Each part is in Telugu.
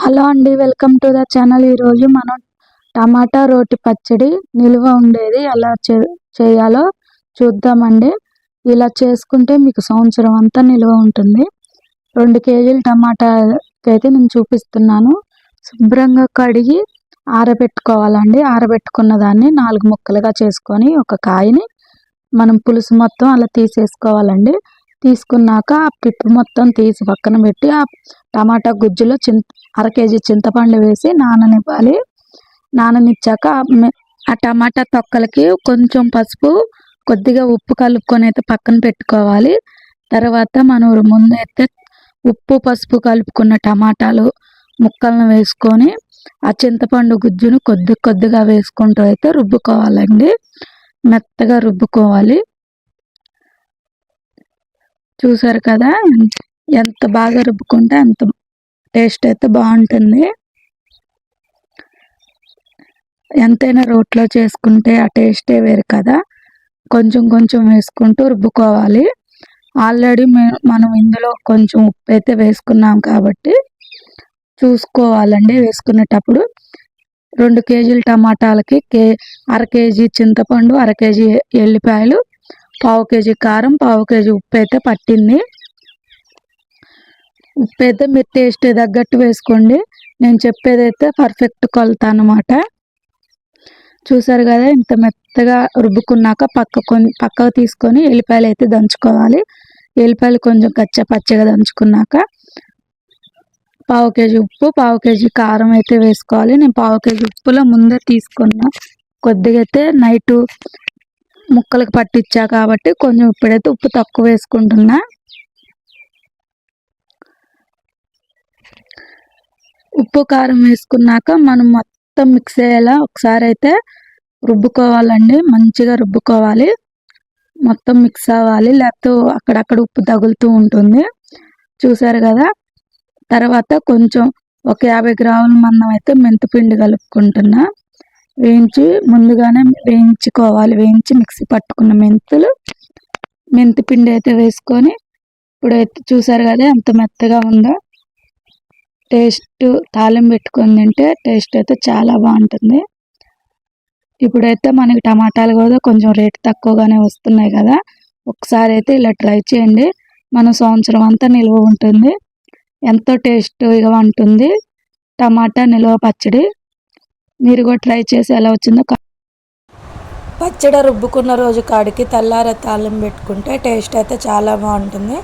హలో అండి, వెల్కమ్ టు ద ఛానల్. ఈరోజు మనం టమాటా రోటి పచ్చడి నిల్వ ఉండేది ఎలా చేయాలో చూద్దామండి. ఇలా చేసుకుంటే మీకు సంవత్సరం అంతా నిల్వ ఉంటుంది. 2 కేజీల టమాటాకి అయితే నేను చూపిస్తున్నాను. శుభ్రంగా కడిగి ఆరబెట్టుకోవాలండి. ఆరబెట్టుకున్న దాన్ని 4 ముక్కలుగా చేసుకొని ఒక కాయని మనం పులుసు మొత్తం అలా తీసేసుకోవాలండి. తీసుకున్నాక ఆ పిప్పు మొత్తం తీసి పక్కన పెట్టి ఆ టమాటా గుజ్జులో అర కేజీ చింతపండు వేసి నాననివ్వాలి. నాననిచ్చాక ఆ టమాటా తొక్కలకి కొంచెం పసుపు, కొద్దిగా ఉప్పు కలుపుకొని అయితే పక్కన పెట్టుకోవాలి. తర్వాత మనం ముందు అయితే ఉప్పు పసుపు కలుపుకున్న టమాటాలు ముక్కలను వేసుకొని ఆ చింతపండు గుజ్జును కొద్దిగా వేసుకుంటూ అయితే రుబ్బుకోవాలండి. మెత్తగా రుబ్బుకోవాలి. చూసారు కదా, ఎంత బాగా రుబ్బుకుంటే అంత టేస్ట్ అయితే బాగుంటుంది. ఎంతైనా రోట్లో చేసుకుంటే ఆ టేస్టే వేరు కదా. కొంచెం వేసుకుంటూ రుబ్బుకోవాలి. ఆల్రెడీ మనం ఇందులో కొంచెం ఉప్పు అయితే వేసుకున్నాం కాబట్టి చూసుకోవాలండి వేసుకునేటప్పుడు. 2 కేజీల టమాటాలకి అర కేజీ చింతపండు, అర కేజీ ఎల్లిపాయలు, పావు కేజీ కారం, పావు కేజీ ఉప్పు అయితే పట్టింది. ఉప్పు అయితే మీరు టేస్ట్ తగ్గట్టు వేసుకోండి. నేను చెప్పేదైతే పర్ఫెక్ట్ కొలత అన్నమాట. చూసారు కదా, ఇంత మెత్తగా రుబ్బుకున్నాక పక్కకు తీసుకొని ఎల్లిపాయలు అయితే దంచుకోవాలి. ఎల్లిపాయలు కొంచెం పచ్చగా దంచుకున్నాక పావు కేజీ ఉప్పు, పావు కేజీ కారం అయితే వేసుకోవాలి. నేను పావు కేజీ ఉప్పులో ముందే తీసుకున్నా. కొద్దిగా అయితే నైటు ముక్కలకు పట్టించా కాబట్టి కొంచెం ఇప్పుడైతే ఉప్పు తక్కువ వేసుకుంటున్నా. ఉప్పు కారం వేసుకున్నాక మనం మొత్తం మిక్స్ అయ్యేలా ఒకసారి అయితే రుబ్బుకోవాలండి. మంచిగా రుబ్బుకోవాలి, మొత్తం మిక్స్ అవ్వాలి, లేకపోతే అక్కడక్కడ ఉప్పు తగులుతూ ఉంటుంది. చూసారు కదా. తర్వాత కొంచెం ఒక 50 గ్రాముల మందం అయితే మెంతిపిండి కలుపుకుంటున్నా. ముందుగానే వేయించుకోవాలి. వేయించి మిక్సీ పట్టుకున్న మెంతిపిండి అయితే వేసుకొని ఇప్పుడైతే చూసారు కదా ఎంత మెత్తగా ఉందో. టేస్ట్ తాలింపు పెట్టుకొని తింటే టేస్ట్ అయితే చాలా బాగుంటుంది. ఇప్పుడైతే మనకి టమాటాలు కూడా కొంచెం రేటు తక్కువగానే వస్తున్నాయి కదా. ఒకసారి అయితే ఇలా ట్రై చేయండి. మన సంవత్సరం అంతా నిల్వ ఉంటుంది. ఎంతో టేస్ట్గా ఉంటుంది టమాటా నిల్వ పచ్చడి. మీరు కూడా ట్రై చేసి ఎలా వచ్చిందో. పచ్చడి రుబ్బుకున్న రోజు కాడికి తెల్లారే తాలింపు పెట్టుకుంటే టేస్ట్ అయితే చాలా బాగుంటుంది.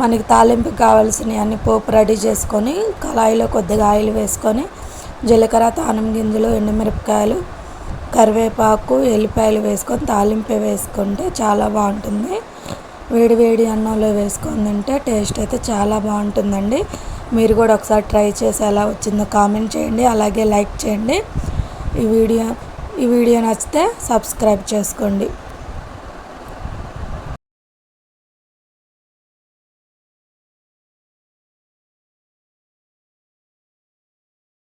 మనకి తాలింపుకి కావాల్సినవి అన్ని పోపు రెడీ చేసుకొని కళాయిలో కొద్దిగా ఆయిల్ వేసుకొని జీలకర్ర, తానం గింజలు, ఎండుమిరపకాయలు, కరివేపాకు, ఎల్లిపాయలు వేసుకొని తాలింపు వేసుకుంటే చాలా బాగుంటుంది. వేడి అన్నంలో వేసుకొని తింటే టేస్ట్ అయితే చాలా బాగుంటుందండి. మీరు కూడా ఒకసారి ట్రై చేసి ఎలా వచ్చిందో కామెంట్ చేయండి. అలాగే లైక్ చేయండి. ఈ వీడియో నచ్చితే సబ్స్క్రైబ్ చేసుకోండి.